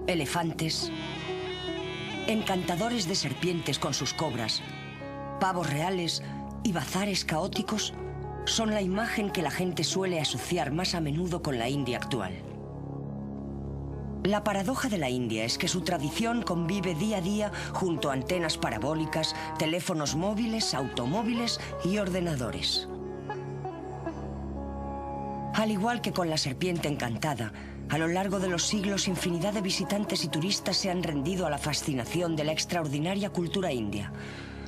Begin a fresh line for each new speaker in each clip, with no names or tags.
elefantes, encantadores de serpientes con sus cobras, pavos reales y bazares caóticos son la imagen que la gente suele asociar más a menudo con la India actual. La paradoja de la India es que su tradición convive día a día junto a antenas parabólicas, teléfonos móviles, automóviles y ordenadores. Al igual que con la serpiente encantada, a lo largo de los siglos infinidad de visitantes y turistas se han rendido a la fascinación de la extraordinaria cultura india,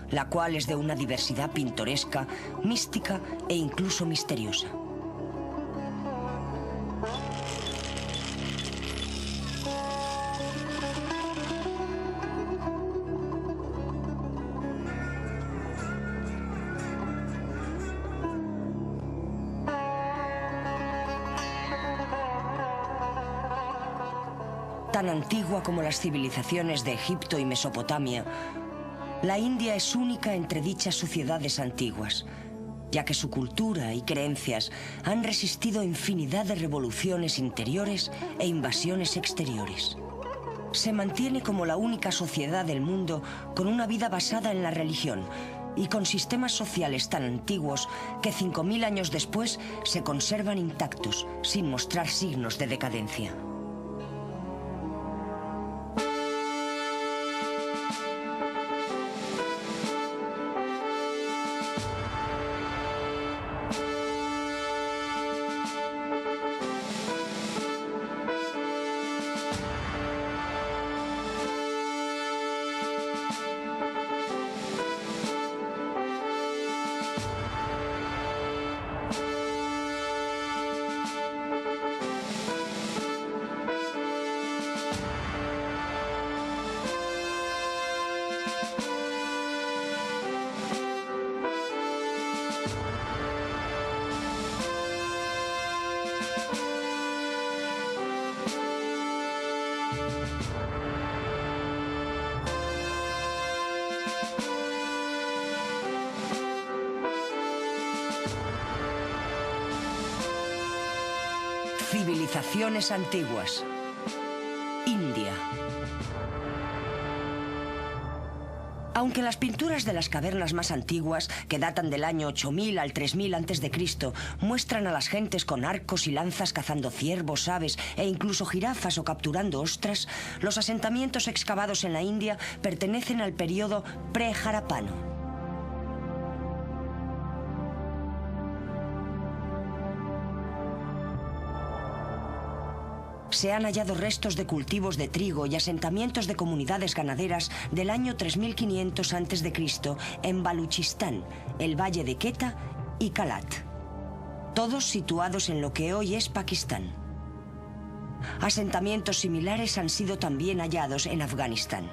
la cual es de una diversidad pintoresca, mística e incluso misteriosa. Tan antigua como las civilizaciones de Egipto y Mesopotamia, la India es única entre dichas sociedades antiguas, ya que su cultura y creencias han resistido infinidad de revoluciones interiores e invasiones exteriores. Se mantiene como la única sociedad del mundo con una vida basada en la religión y con sistemas sociales tan antiguos que 5000 años después se conservan intactos, sin mostrar signos de decadencia. Civilizaciones antiguas. India. Aunque las pinturas de las cavernas más antiguas, que datan del año 8000 al 3000 a.C., muestran a las gentes con arcos y lanzas cazando ciervos, aves e incluso jirafas o capturando ostras, los asentamientos excavados en la India pertenecen al periodo pre-Harapano. Se han hallado restos de cultivos de trigo y asentamientos de comunidades ganaderas del año 3500 a.C. en Baluchistán, el valle de Quetta y Kalat, todos situados en lo que hoy es Pakistán. Asentamientos similares han sido también hallados en Afganistán.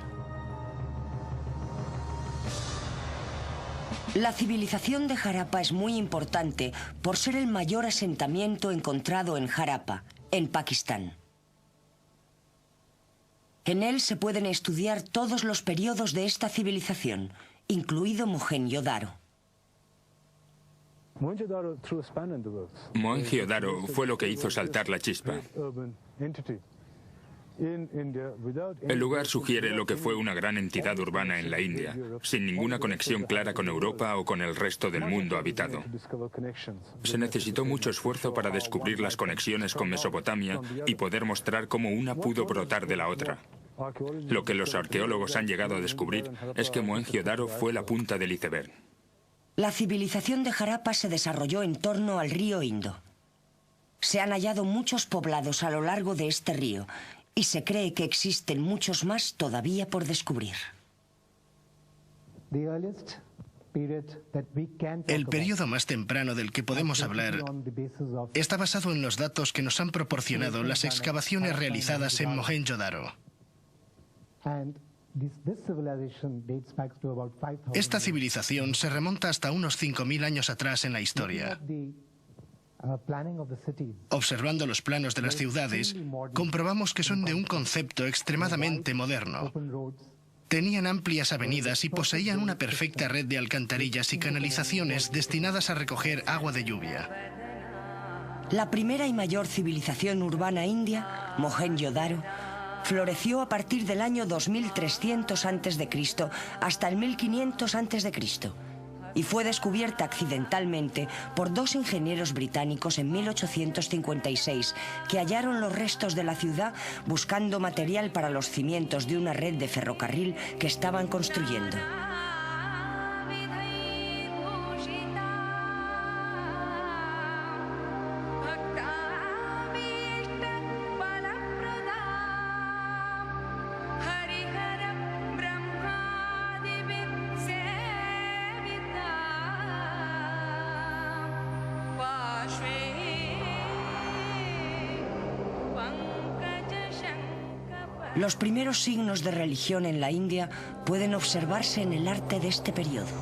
La civilización de Harappa es muy importante por ser el mayor asentamiento encontrado en Harappa, en Pakistán. En él se pueden estudiar todos los periodos de esta civilización, incluido Mohenjo-Daro.
Mohenjo-Daro fue lo que hizo saltar la chispa. El lugar sugiere lo que fue una gran entidad urbana en la India, sin ninguna conexión clara con Europa o con el resto del mundo habitado. Se necesitó mucho esfuerzo para descubrir las conexiones con Mesopotamia y poder mostrar cómo una pudo brotar de la otra. Lo que los arqueólogos han llegado a descubrir es que Mohenjo-Daro fue la punta del iceberg.
La civilización de Harappa se desarrolló en torno al río Indo. Se han hallado muchos poblados a lo largo de este río, y se cree que existen muchos más todavía por descubrir.
El periodo más temprano del que podemos hablar está basado en los datos que nos han proporcionado las excavaciones realizadas en Mohenjo-Daro. Esta civilización se remonta hasta unos 5000 años atrás en la historia. Observando los planos de las ciudades, comprobamos que son de un concepto extremadamente moderno. Tenían amplias avenidas y poseían una perfecta red de alcantarillas y canalizaciones destinadas a recoger agua de lluvia.
La primera y mayor civilización urbana india, Mohenjo-Daro, floreció a partir del año 2300 a.C. hasta el 1500 a.C. y fue descubierta accidentalmente por dos ingenieros británicos en 1856 que hallaron los restos de la ciudad buscando material para los cimientos de una red de ferrocarril que estaban construyendo. Los primeros signos de religión en la India pueden observarse en el arte de este periodo.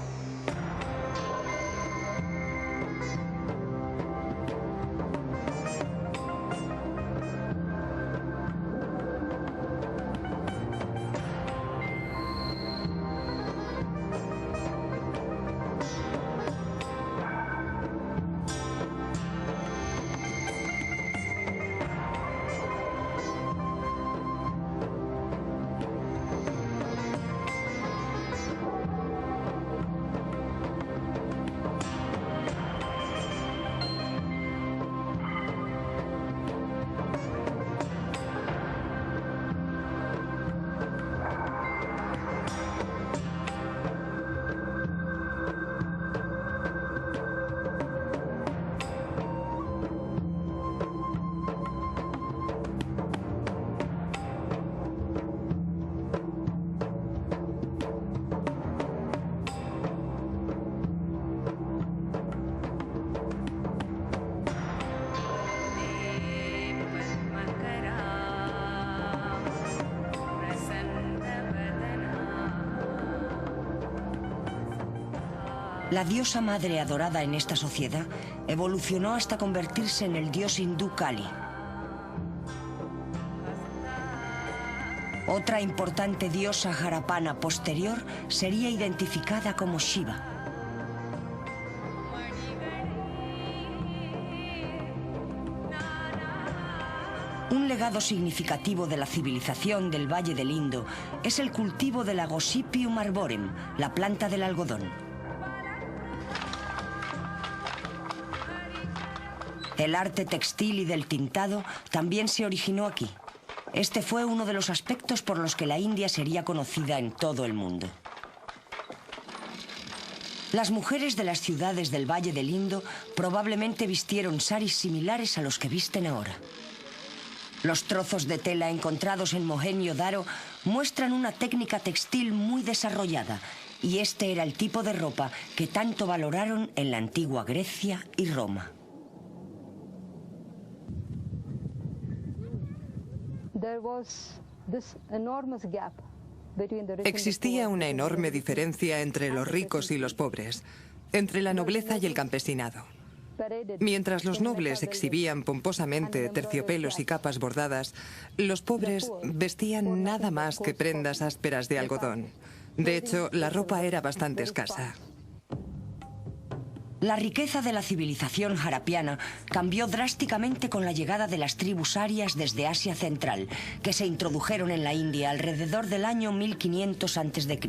La diosa madre adorada en esta sociedad evolucionó hasta convertirse en el dios hindú Kali. Otra importante diosa Harapana posterior sería identificada como Shiva. Un legado significativo de la civilización del Valle del Indo es el cultivo de la Gossypium arborem, la planta del algodón. El arte textil y del tintado también se originó aquí. Este fue uno de los aspectos por los que la India sería conocida en todo el mundo. Las mujeres de las ciudades del Valle del Indo probablemente vistieron saris similares a los que visten ahora. Los trozos de tela encontrados en Mohenjo-Daro muestran una técnica textil muy desarrollada, y este era el tipo de ropa que tanto valoraron en la antigua Grecia y Roma.
Existía una enorme diferencia entre los ricos y los pobres, entre la nobleza y el campesinado. Mientras los nobles exhibían pomposamente terciopelos y capas bordadas, los pobres vestían nada más que prendas ásperas de algodón. De hecho, la ropa era bastante escasa.
La riqueza de la civilización harapiana cambió drásticamente con la llegada de las tribus arias desde Asia Central, que se introdujeron en la India alrededor del año 1500 a.C.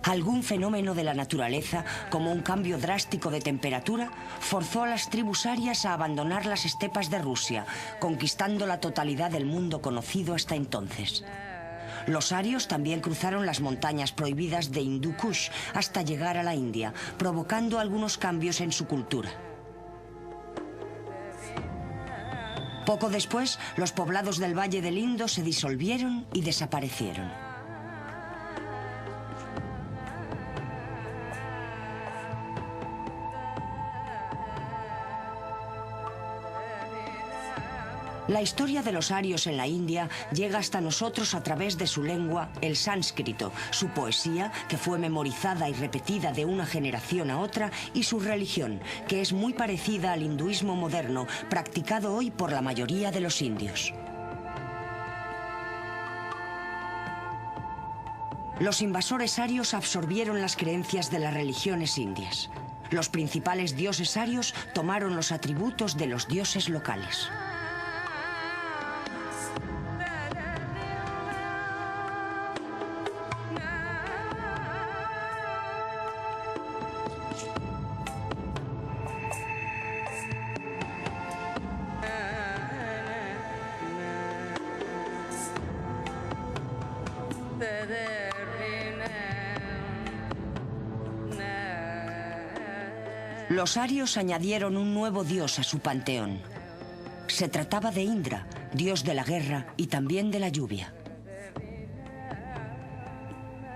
Algún fenómeno de la naturaleza, como un cambio drástico de temperatura, forzó a las tribus arias a abandonar las estepas de Rusia, conquistando la totalidad del mundo conocido hasta entonces. Los arios también cruzaron las montañas prohibidas de Hindu Kush hasta llegar a la India, provocando algunos cambios en su cultura. Poco después, los poblados del Valle del Indo se disolvieron y desaparecieron. La historia de los arios en la India llega hasta nosotros a través de su lengua, el sánscrito, su poesía, que fue memorizada y repetida de una generación a otra, y su religión, que es muy parecida al hinduismo moderno, practicado hoy por la mayoría de los indios. Los invasores arios absorbieron las creencias de las religiones indias. Los principales dioses arios tomaron los atributos de los dioses locales. Los arios añadieron un nuevo dios a su panteón. Se trataba de Indra, dios de la guerra y también de la lluvia.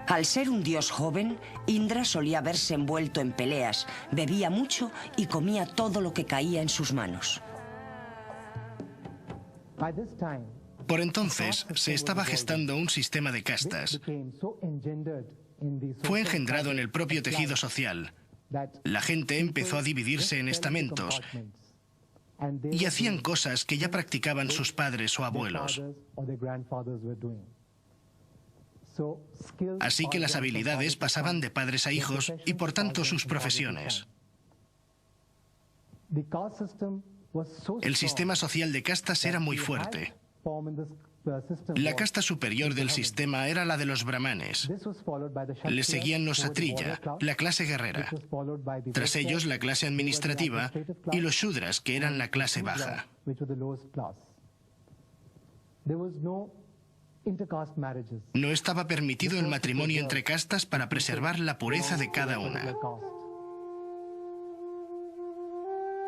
Al ser un dios joven, Indra solía verse envuelto en peleas, bebía mucho y comía todo lo que caía en sus manos.
Por entonces, se estaba gestando un sistema de castas. Fue engendrado en el propio tejido social. La gente empezó a dividirse en estamentos y hacían cosas que ya practicaban sus padres o abuelos. Así que las habilidades pasaban de padres a hijos y por tanto sus profesiones. El sistema social de castas era muy fuerte. La casta superior del sistema era la de los brahmanes. Le seguían los satriya, la clase guerrera. Tras ellos, la clase administrativa y los shudras, que eran la clase baja. No estaba permitido el matrimonio entre castas para preservar la pureza de cada una.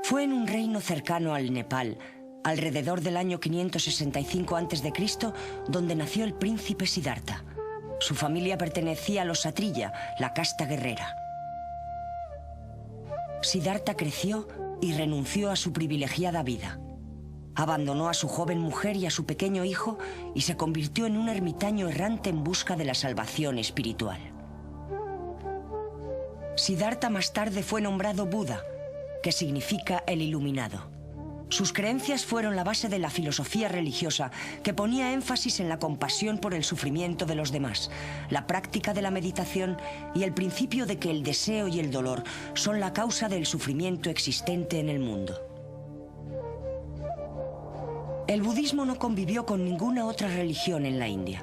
Fue en un reino cercano al Nepal, alrededor del año 565 a.C., donde nació el príncipe Siddhartha. Su familia pertenecía a los satriya, la casta guerrera. Siddhartha creció y renunció a su privilegiada vida. Abandonó a su joven mujer y a su pequeño hijo y se convirtió en un ermitaño errante en busca de la salvación espiritual. Siddhartha más tarde fue nombrado Buda, que significa el iluminado. Sus creencias fueron la base de la filosofía religiosa, que ponía énfasis en la compasión por el sufrimiento de los demás, la práctica de la meditación y el principio de que el deseo y el dolor son la causa del sufrimiento existente en el mundo. El budismo no convivió con ninguna otra religión en la India.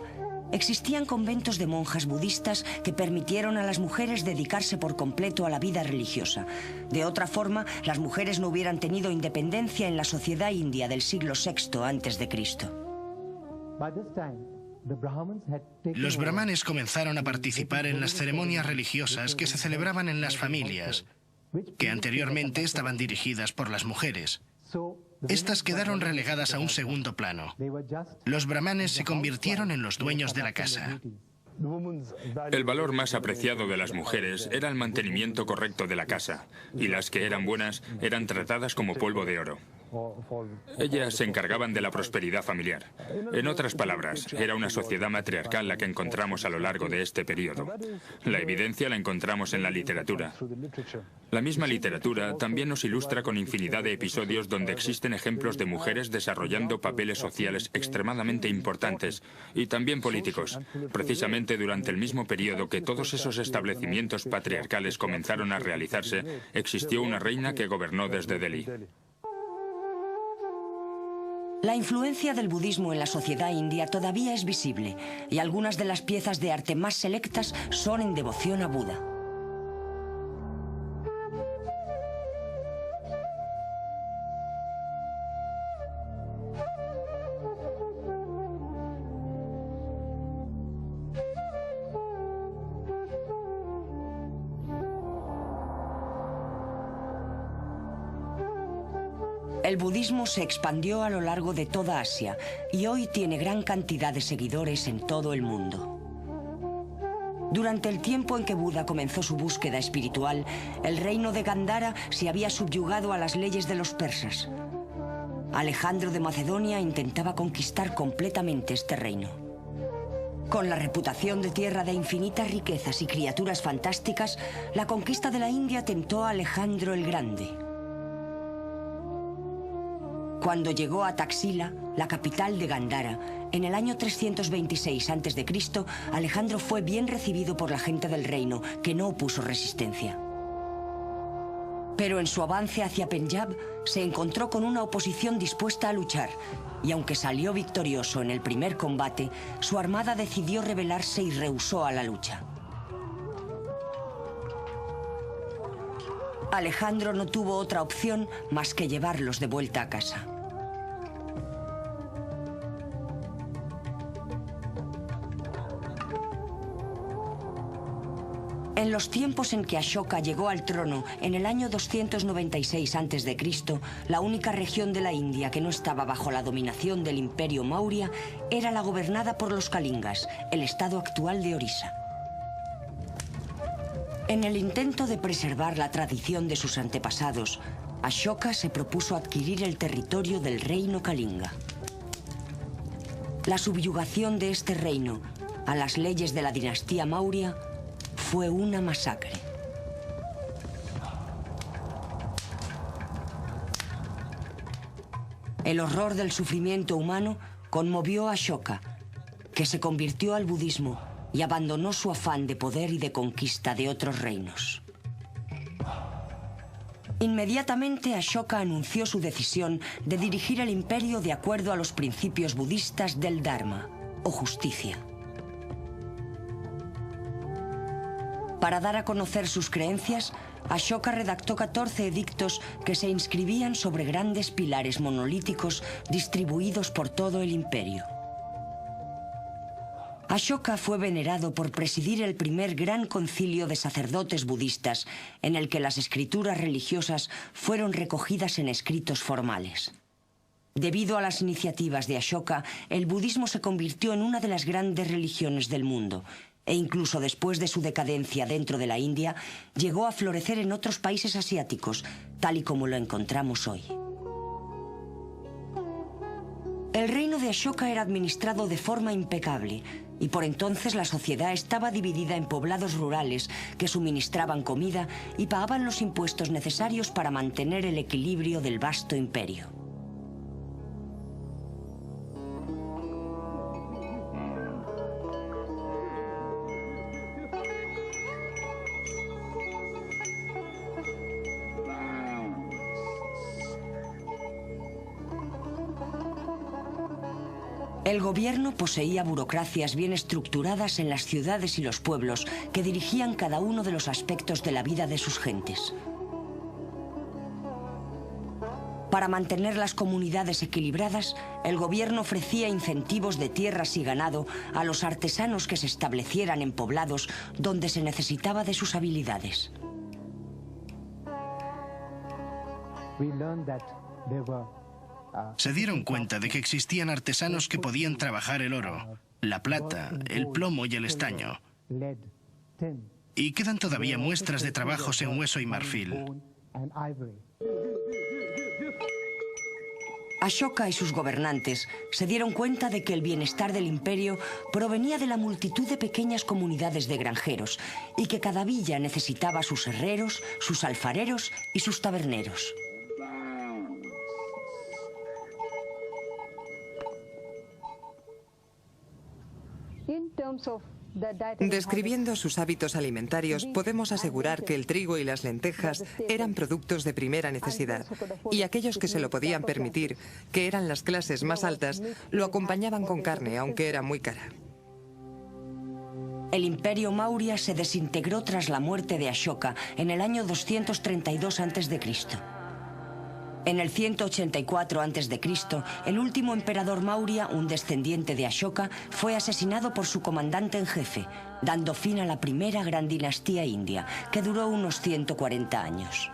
Existían conventos de monjas budistas que permitieron a las mujeres dedicarse por completo a la vida religiosa. De otra forma, las mujeres no hubieran tenido independencia en la sociedad india del siglo VI a.C.
Los brahmanes comenzaron a participar en las ceremonias religiosas que se celebraban en las familias, que anteriormente estaban dirigidas por las mujeres. Estas quedaron relegadas a un segundo plano. Los brahmanes se convirtieron en los dueños de la casa.
El valor más apreciado de las mujeres era el mantenimiento correcto de la casa, y las que eran buenas eran tratadas como polvo de oro. Ellas se encargaban de la prosperidad familiar. En otras palabras, era una sociedad matriarcal la que encontramos a lo largo de este periodo. La evidencia la encontramos en la literatura. La misma literatura también nos ilustra con infinidad de episodios donde existen ejemplos de mujeres desarrollando papeles sociales extremadamente importantes y también políticos. Precisamente durante el mismo periodo que todos esos establecimientos patriarcales comenzaron a realizarse, existió una reina que gobernó desde Delhi.
La influencia del budismo en la sociedad india todavía es visible, y algunas de las piezas de arte más selectas son en devoción a Buda. El budismo se expandió a lo largo de toda Asia y hoy tiene gran cantidad de seguidores en todo el mundo. Durante el tiempo en que Buda comenzó su búsqueda espiritual, el reino de Gandhara se había subyugado a las leyes de los persas. Alejandro de Macedonia intentaba conquistar completamente este reino. Con la reputación de tierra de infinitas riquezas y criaturas fantásticas, la conquista de la India tentó a Alejandro el Grande. Cuando llegó a Taxila, la capital de Gandhara, en el año 326 a.C., Alejandro fue bien recibido por la gente del reino, que no opuso resistencia. Pero en su avance hacia Penyab se encontró con una oposición dispuesta a luchar, y aunque salió victorioso en el primer combate, su armada decidió rebelarse y rehusó a la lucha. Alejandro no tuvo otra opción más que llevarlos de vuelta a casa. En los tiempos en que Ashoka llegó al trono, en el año 296 a.C., la única región de la India que no estaba bajo la dominación del Imperio Maurya era la gobernada por los Kalingas, el estado actual de Orissa. En el intento de preservar la tradición de sus antepasados, Ashoka se propuso adquirir el territorio del reino Kalinga. La subyugación de este reino a las leyes de la dinastía Maurya fue una masacre. El horror del sufrimiento humano conmovió a Ashoka, que se convirtió al budismo y abandonó su afán de poder y de conquista de otros reinos. Inmediatamente Ashoka anunció su decisión de dirigir el imperio de acuerdo a los principios budistas del Dharma, o justicia. Para dar a conocer sus creencias, Ashoka redactó 14 edictos que se inscribían sobre grandes pilares monolíticos distribuidos por todo el imperio. Ashoka fue venerado por presidir el primer gran concilio de sacerdotes budistas, en el que las escrituras religiosas fueron recogidas en escritos formales. Debido a las iniciativas de Ashoka, el budismo se convirtió en una de las grandes religiones del mundo, e incluso después de su decadencia dentro de la India, llegó a florecer en otros países asiáticos, tal y como lo encontramos hoy. El reino de Ashoka era administrado de forma impecable, y por entonces la sociedad estaba dividida en poblados rurales que suministraban comida y pagaban los impuestos necesarios para mantener el equilibrio del vasto imperio. El gobierno poseía burocracias bien estructuradas en las ciudades y los pueblos que dirigían cada uno de los aspectos de la vida de sus gentes. Para mantener las comunidades equilibradas, el gobierno ofrecía incentivos de tierras y ganado a los artesanos que se establecieran en poblados donde se necesitaba de sus habilidades.
Se dieron cuenta de que existían artesanos que podían trabajar el oro, la plata, el plomo y el estaño. Y quedan todavía muestras de trabajos en hueso y marfil.
Ashoka y sus gobernantes se dieron cuenta de que el bienestar del imperio provenía de la multitud de pequeñas comunidades de granjeros y que cada villa necesitaba sus herreros, sus alfareros y sus taberneros.
Describiendo sus hábitos alimentarios, podemos asegurar que el trigo y las lentejas eran productos de primera necesidad, y aquellos que se lo podían permitir, que eran las clases más altas, lo acompañaban con carne, aunque era muy cara.
El imperio Maurya se desintegró tras la muerte de Ashoka en el año 232 a.C. En el 184 a.C., el último emperador Maurya, un descendiente de Ashoka, fue asesinado por su comandante en jefe, dando fin a la primera gran dinastía india, que duró unos 140 años.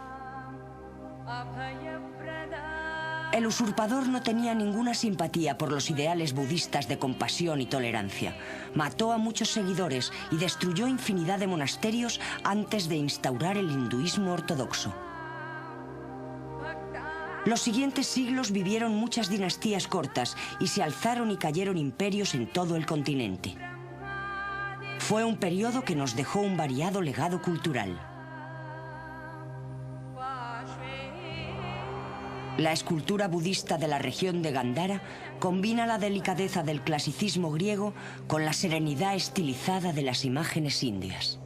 El usurpador no tenía ninguna simpatía por los ideales budistas de compasión y tolerancia. Mató a muchos seguidores y destruyó infinidad de monasterios antes de instaurar el hinduismo ortodoxo. Los siguientes siglos vivieron muchas dinastías cortas y se alzaron y cayeron imperios en todo el continente. Fue un periodo que nos dejó un variado legado cultural. La escultura budista de la región de Gandhara combina la delicadeza del clasicismo griego con la serenidad estilizada de las imágenes indias.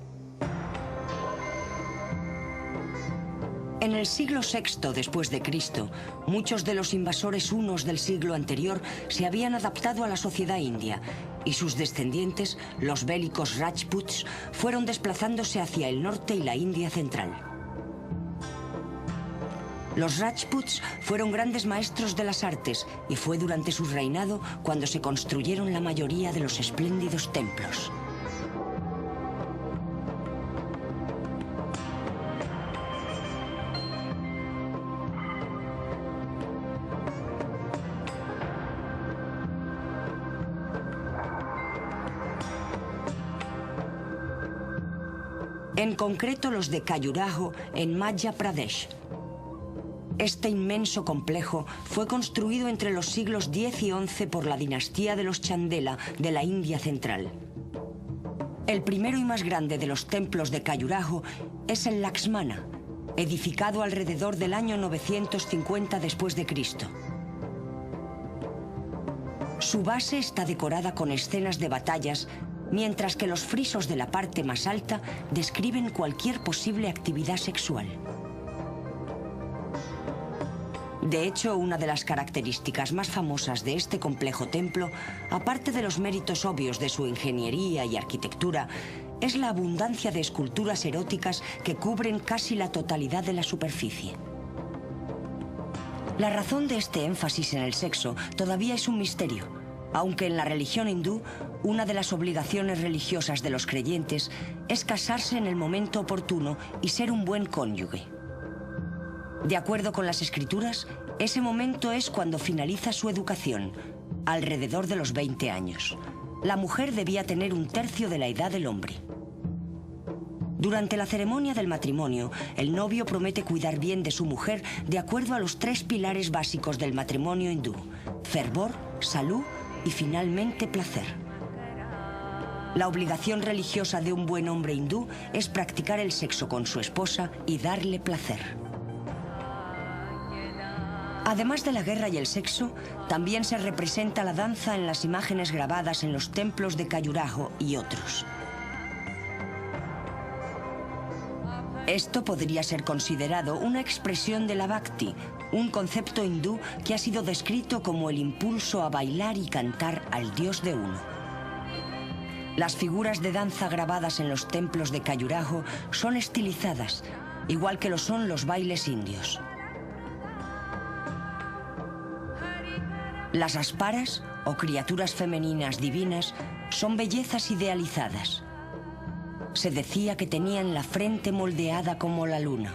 En el siglo VI después de Cristo, muchos de los invasores hunos del siglo anterior se habían adaptado a la sociedad india y sus descendientes, los bélicos Rajputs, fueron desplazándose hacia el norte y la India central. Los Rajputs fueron grandes maestros de las artes y fue durante su reinado cuando se construyeron la mayoría de los espléndidos templos. en concreto los de Khajuraho en Madhya Pradesh. Este inmenso complejo fue construido entre los siglos X y XI por la dinastía de los Chandela de la India central. El primero y más grande de los templos de Khajuraho es el Laxmana, edificado alrededor del año 950 después de Cristo. Su base está decorada con escenas de batallas, mientras que los frisos de la parte más alta describen cualquier posible actividad sexual. De hecho, una de las características más famosas de este complejo templo, aparte de los méritos obvios de su ingeniería y arquitectura, es la abundancia de esculturas eróticas que cubren casi la totalidad de la superficie. La razón de este énfasis en el sexo todavía es un misterio, aunque en la religión hindú, una de las obligaciones religiosas de los creyentes es casarse en el momento oportuno y ser un buen cónyuge. De acuerdo con las escrituras, ese momento es cuando finaliza su educación, alrededor de los 20 años. La mujer debía tener un tercio de la edad del hombre. Durante la ceremonia del matrimonio, el novio promete cuidar bien de su mujer de acuerdo a los 3 pilares básicos del matrimonio hindú: fervor, salud y finalmente placer. La obligación religiosa de un buen hombre hindú es practicar el sexo con su esposa y darle placer. Además de la guerra y el sexo, también se representa la danza en las imágenes grabadas en los templos de Khajuraho y otros. Esto podría ser considerado una expresión de la Bhakti, un concepto hindú que ha sido descrito como el impulso a bailar y cantar al Dios de uno. Las figuras de danza grabadas en los templos de Khajuraho son estilizadas, igual que lo son los bailes indios. Las asparas, o criaturas femeninas divinas, son bellezas idealizadas. Se decía que tenían la frente moldeada como la luna,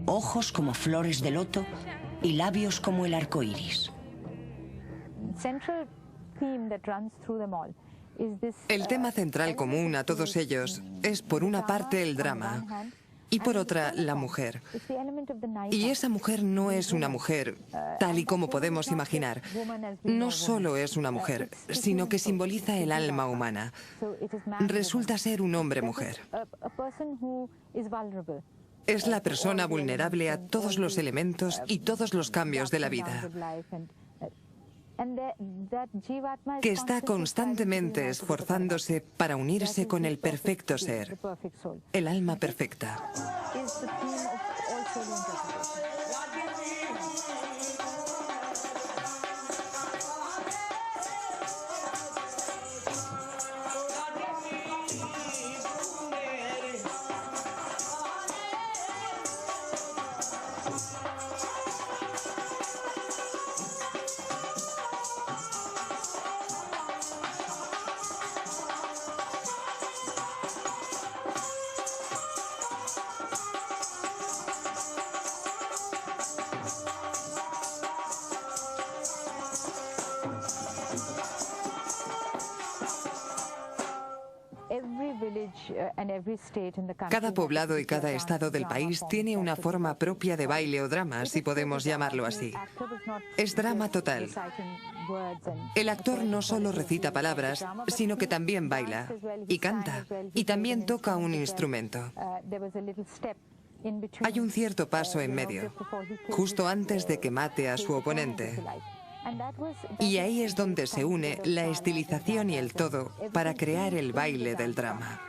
ojos como flores de loto y labios como el arco iris.
El tema central común a todos ellos es, por una parte, el drama y por otra, la mujer. Y esa mujer no es una mujer tal y como podemos imaginar. No solo es una mujer, sino que simboliza el alma humana. Resulta ser un hombre-mujer. Es la persona vulnerable a todos los elementos y todos los cambios de la vida, que está constantemente esforzándose para unirse con el perfecto ser, el alma perfecta. Cada poblado y cada estado del país tiene una forma propia de baile o drama, si podemos llamarlo así. Es drama total. El actor no solo recita palabras, sino que también baila y canta, y también toca un instrumento. Hay un cierto paso en medio, justo antes de que mate a su oponente. Y ahí es donde se une la estilización y el todo para crear el baile del drama.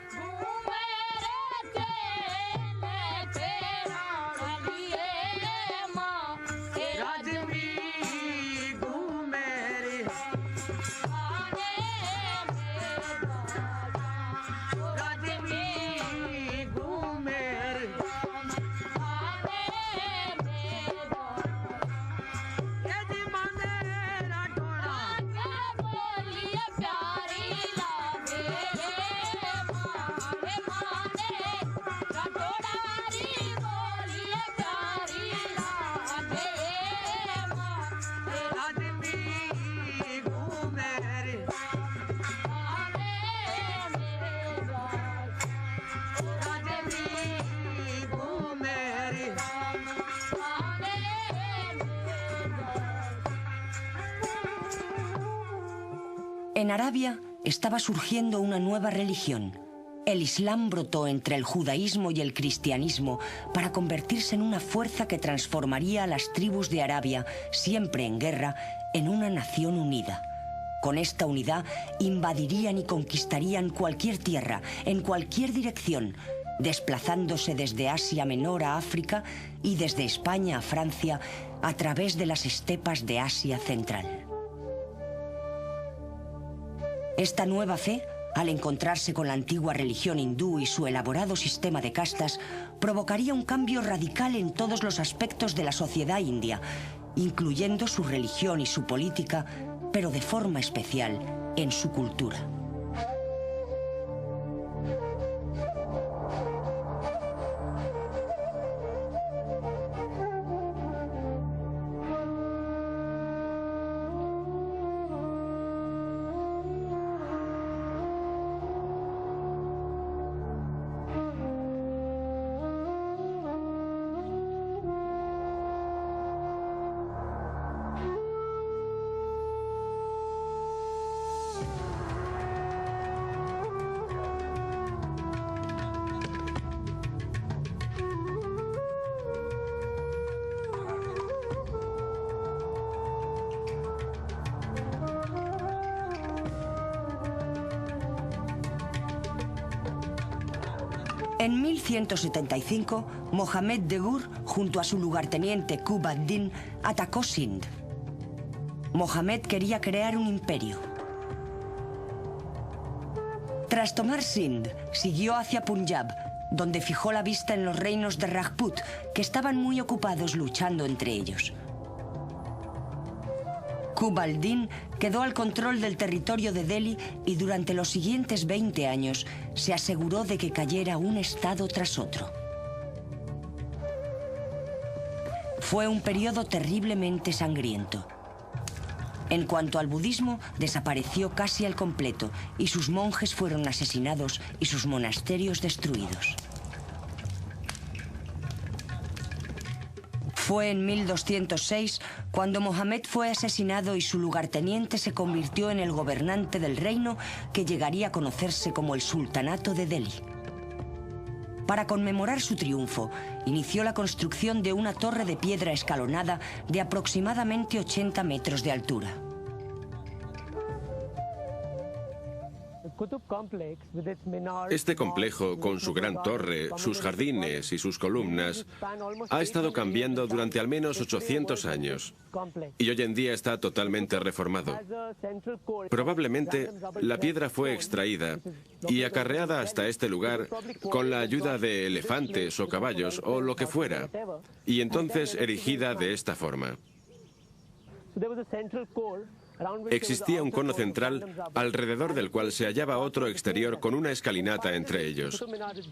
En Arabia estaba surgiendo una nueva religión. El Islam brotó entre el judaísmo y el cristianismo para convertirse en una fuerza que transformaría a las tribus de Arabia, siempre en guerra, en una nación unida. Con esta unidad invadirían y conquistarían cualquier tierra, en cualquier dirección, desplazándose desde Asia Menor a África y desde España a Francia a través de las estepas de Asia Central. Esta nueva fe, al encontrarse con la antigua religión hindú y su elaborado sistema de castas, provocaría un cambio radical en todos los aspectos de la sociedad india, incluyendo su religión y su política, pero de forma especial en su cultura. En 1175, Mohammed de Gur, junto a su lugarteniente Qutb ad-Din, atacó Sind. Mohammed quería crear un imperio. Tras tomar Sind, siguió hacia Punjab, donde fijó la vista en los reinos de Rajput, que estaban muy ocupados luchando entre ellos. Qutb ad-Din quedó al control del territorio de Delhi y durante los siguientes 20 años se aseguró de que cayera un estado tras otro. Fue un periodo terriblemente sangriento. En cuanto al budismo, desapareció casi al completo y sus monjes fueron asesinados y sus monasterios destruidos. Fue en 1206 cuando Mohammed fue asesinado y su lugarteniente se convirtió en el gobernante del reino que llegaría a conocerse como el Sultanato de Delhi. Para conmemorar su triunfo, inició la construcción de una torre de piedra escalonada de aproximadamente 80 metros de altura.
Este complejo, con su gran torre, sus jardines y sus columnas, ha estado cambiando durante al menos 800 años y hoy en día está totalmente reformado. Probablemente la piedra fue extraída y acarreada hasta este lugar con la ayuda de elefantes o caballos o lo que fuera, y entonces erigida de esta forma. Existía un cono central alrededor del cual se hallaba otro exterior con una escalinata entre ellos.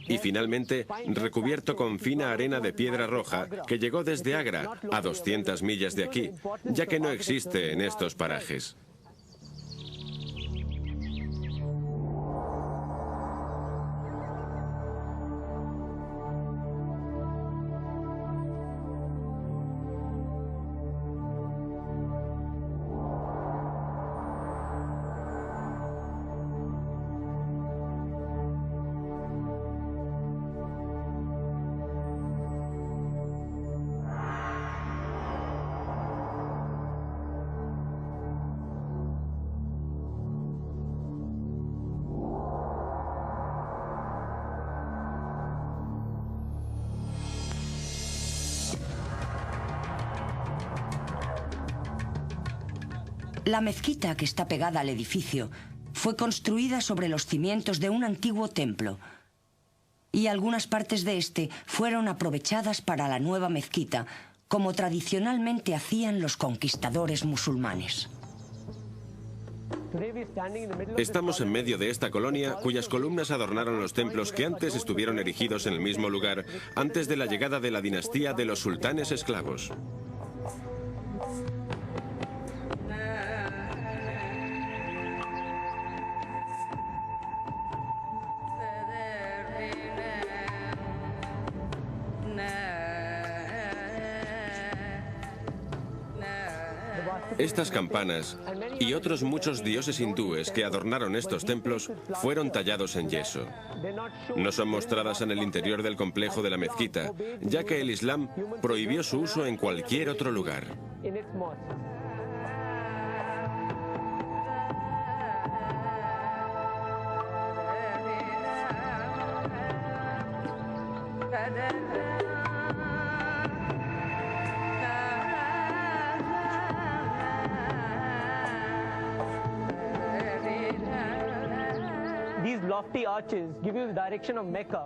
Y finalmente recubierto con fina arena de piedra roja que llegó desde Agra a 200 millas de aquí, ya que no existe en estos parajes.
La mezquita que está pegada al edificio fue construida sobre los cimientos de un antiguo templo y algunas partes de este fueron aprovechadas para la nueva mezquita, como tradicionalmente hacían los conquistadores musulmanes.
Estamos en medio de esta colonia cuyas columnas adornaron los templos que antes estuvieron erigidos en el mismo lugar antes de la llegada de la dinastía de los sultanes esclavos. Estas campanas y otros muchos dioses hindúes que adornaron estos templos fueron tallados en yeso. No son mostradas en el interior del complejo de la mezquita, ya que el Islam prohibió su uso en cualquier otro lugar.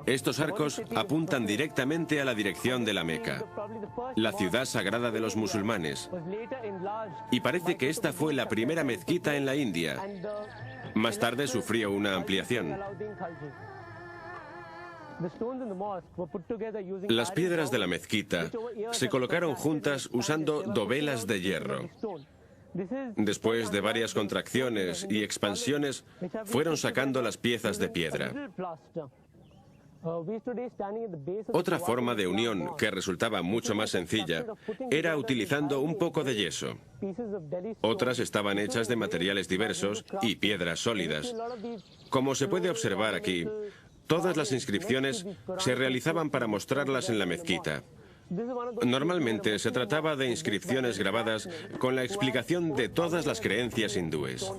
Estos arcos apuntan directamente a la dirección de la Meca, la ciudad sagrada de los musulmanes, y parece que esta fue la primera mezquita en la India. Más tarde sufrió una ampliación. Las piedras de la mezquita se colocaron juntas usando dovelas de hierro. Después de varias contracciones y expansiones, fueron sacando las piezas de piedra. Otra forma de unión, que resultaba mucho más sencilla, era utilizando un poco de yeso. Otras estaban hechas de materiales diversos y piedras sólidas. Como se puede observar aquí, todas las inscripciones se realizaban para mostrarlas en la mezquita. Normalmente se trataba de inscripciones grabadas con la explicación de todas las creencias hindúes.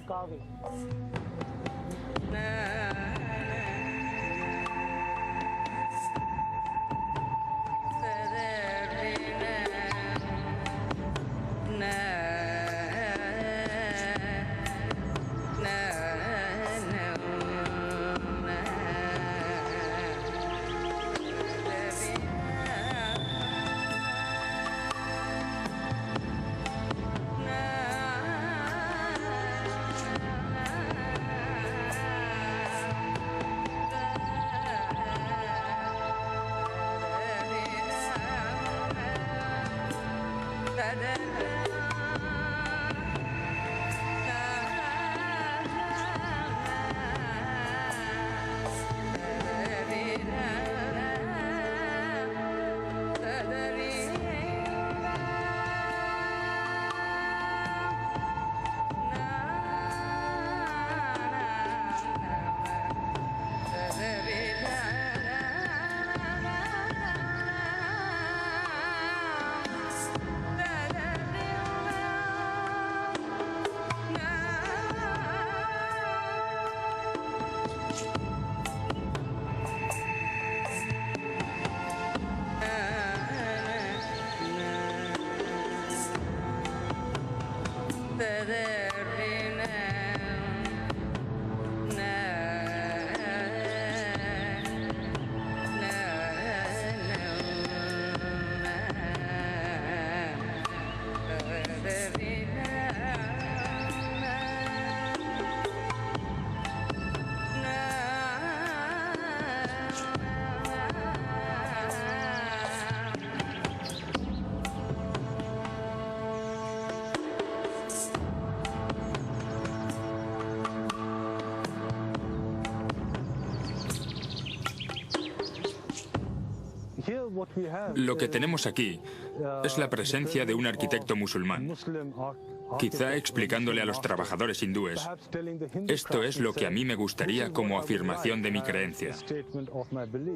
Lo que tenemos aquí es la presencia de un arquitecto musulmán, quizá explicándole a los trabajadores hindúes: esto es lo que a mí me gustaría como afirmación de mi creencia.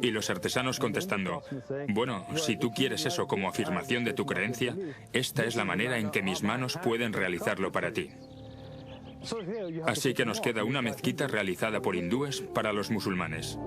Y los artesanos contestando: bueno, si tú quieres eso como afirmación de tu creencia, esta es la manera en que mis manos pueden realizarlo para ti. Así que nos queda una mezquita realizada por hindúes para los musulmanes.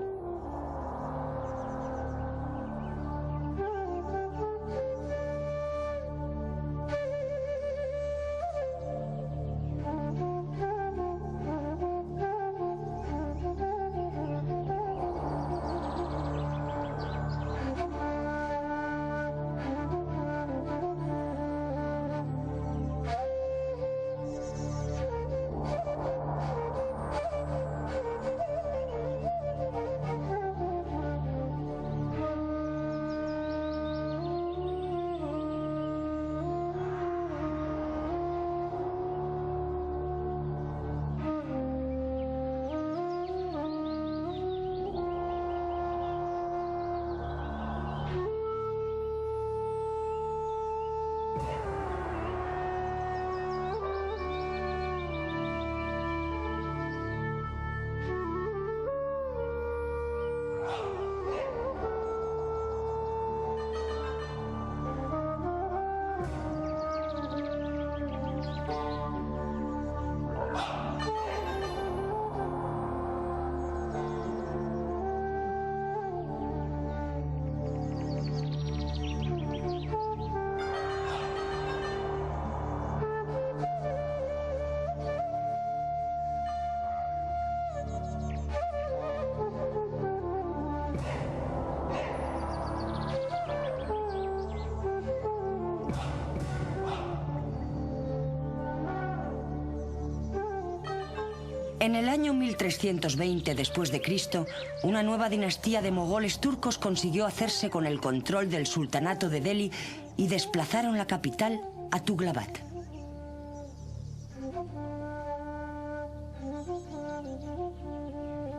En el año 1320 después de Cristo, una nueva dinastía de mogoles turcos consiguió hacerse con el control del sultanato de Delhi y desplazaron la capital a Tughlabad.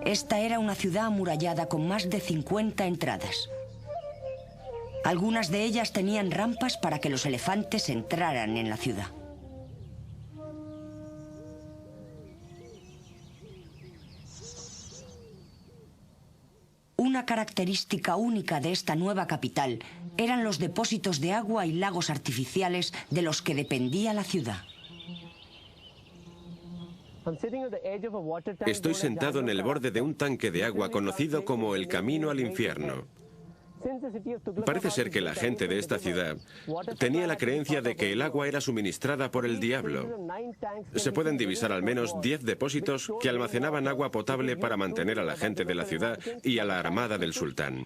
Esta era una ciudad amurallada con más de 50 entradas. Algunas de ellas tenían rampas para que los elefantes entraran en la ciudad. Una característica única de esta nueva capital eran los depósitos de agua y lagos artificiales de los que dependía la ciudad.
Estoy sentado en el borde de un tanque de agua conocido como el Camino al Infierno. Parece ser que la gente de esta ciudad tenía la creencia de que el agua era suministrada por el diablo. Se pueden divisar al menos 10 depósitos que almacenaban agua potable para mantener a la gente de la ciudad y a la armada del sultán.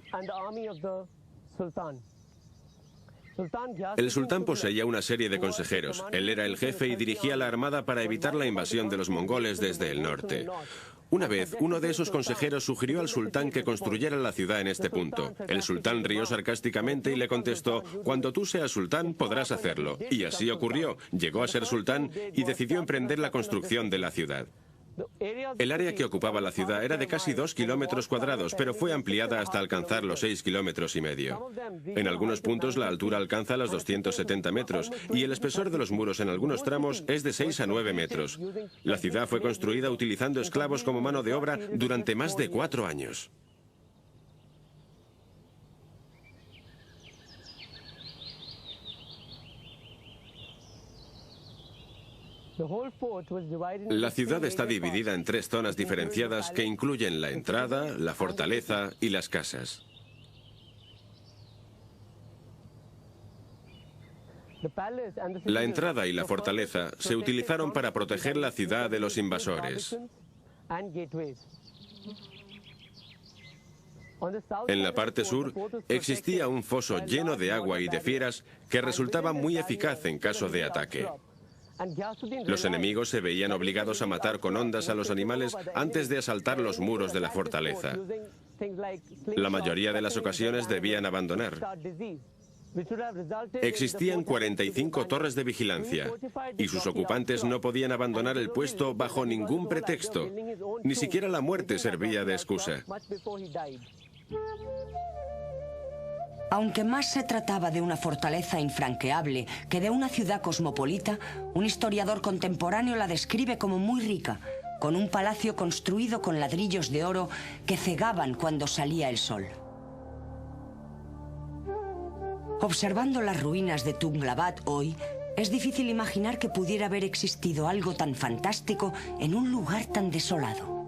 El sultán poseía una serie de consejeros. Él era el jefe y dirigía la armada para evitar la invasión de los mongoles desde el norte. Una vez, uno de esos consejeros sugirió al sultán que construyera la ciudad en este punto. El sultán rió sarcásticamente y le contestó: «Cuando tú seas sultán podrás hacerlo». Y así ocurrió. Llegó a ser sultán y decidió emprender la construcción de la ciudad. El área que ocupaba la ciudad era de casi 2 kilómetros cuadrados, pero fue ampliada hasta alcanzar los 6,5 kilómetros. En algunos puntos la altura alcanza los 270 metros y el espesor de los muros en algunos tramos es de 6 a 9 metros. La ciudad fue construida utilizando esclavos como mano de obra durante más de 4 años. La ciudad está dividida en 3 zonas diferenciadas que incluyen la entrada, la fortaleza y las casas. La entrada y la fortaleza se utilizaron para proteger la ciudad de los invasores. En la parte sur existía un foso lleno de agua y de fieras que resultaba muy eficaz en caso de ataque. Los enemigos se veían obligados a matar con ondas a los animales antes de asaltar los muros de la fortaleza. La mayoría de las ocasiones debían abandonar. Existían 45 torres de vigilancia y sus ocupantes no podían abandonar el puesto bajo ningún pretexto. Ni siquiera la muerte servía de excusa.
Aunque más se trataba de una fortaleza infranqueable que de una ciudad cosmopolita, un historiador contemporáneo la describe como muy rica, con un palacio construido con ladrillos de oro que cegaban cuando salía el sol. Observando las ruinas de Tughlabad hoy, es difícil imaginar que pudiera haber existido algo tan fantástico en un lugar tan desolado.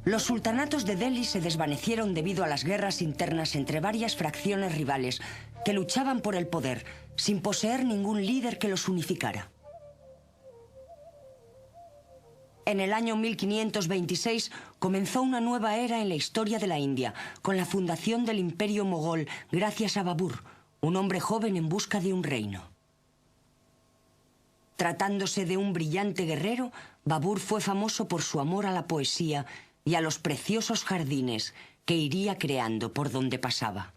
Los sultanatos de Delhi se desvanecieron debido a las guerras internas entre varias fracciones rivales que luchaban por el poder, sin poseer ningún líder que los unificara. En el año 1526 comenzó una nueva era en la historia de la India, con la fundación del Imperio Mogol gracias a Babur, un hombre joven en busca de un reino. Tratándose de un brillante guerrero, Babur fue famoso por su amor a la poesía y a los preciosos jardines que iría creando por donde pasaba.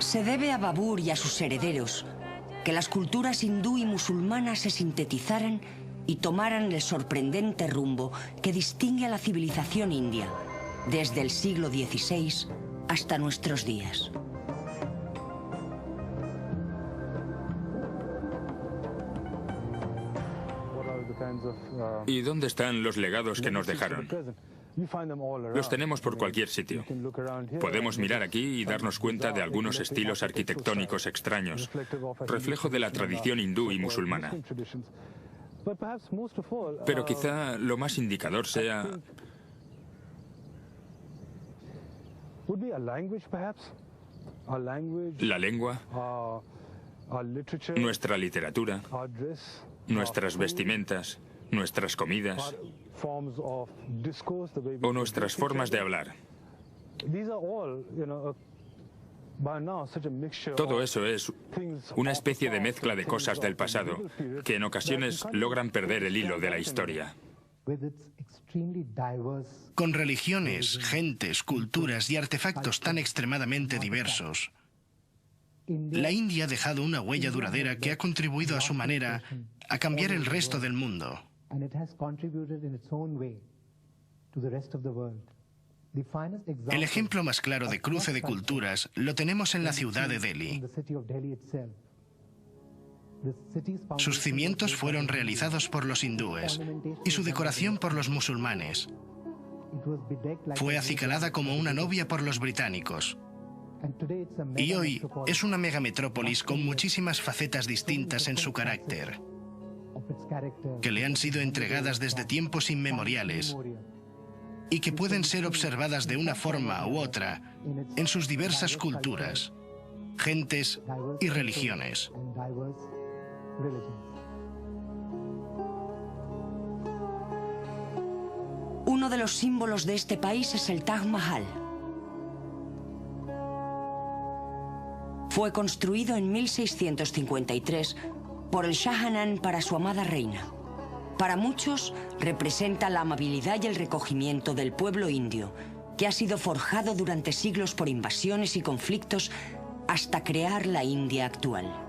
Se debe a Babur y a sus herederos que las culturas hindú y musulmana se sintetizaran y tomaran el sorprendente rumbo que distingue a la civilización india desde el siglo XVI hasta nuestros días.
¿Y dónde están los legados que nos dejaron? Los tenemos por cualquier sitio. Podemos mirar aquí y darnos cuenta de algunos estilos arquitectónicos extraños, reflejo de la tradición hindú y musulmana. Pero quizá lo más indicador sea la lengua, nuestra literatura, nuestras vestimentas, nuestras comidas o nuestras formas de hablar. Todo eso es una especie de mezcla de cosas del pasado que en ocasiones logran perder el hilo de la historia.
Con religiones, gentes, culturas y artefactos tan extremadamente diversos, la India ha dejado una huella duradera que ha contribuido a su manera a cambiar el resto del mundo. El ejemplo más claro de cruce de culturas lo tenemos en la ciudad de Delhi. Sus cimientos fueron realizados por los hindúes y su decoración por los musulmanes. Fue acicalada como una novia por los británicos. Y hoy es una megametrópolis con muchísimas facetas distintas en su carácter, que le han sido entregadas desde tiempos inmemoriales y que pueden ser observadas de una forma u otra en sus diversas culturas, gentes y religiones.
Uno de los símbolos de este país es el Taj Mahal. Fue construido en 1653 por el Shah para su amada reina. Para muchos representa la amabilidad y el recogimiento del pueblo indio, que ha sido forjado durante siglos por invasiones y conflictos hasta crear la India actual.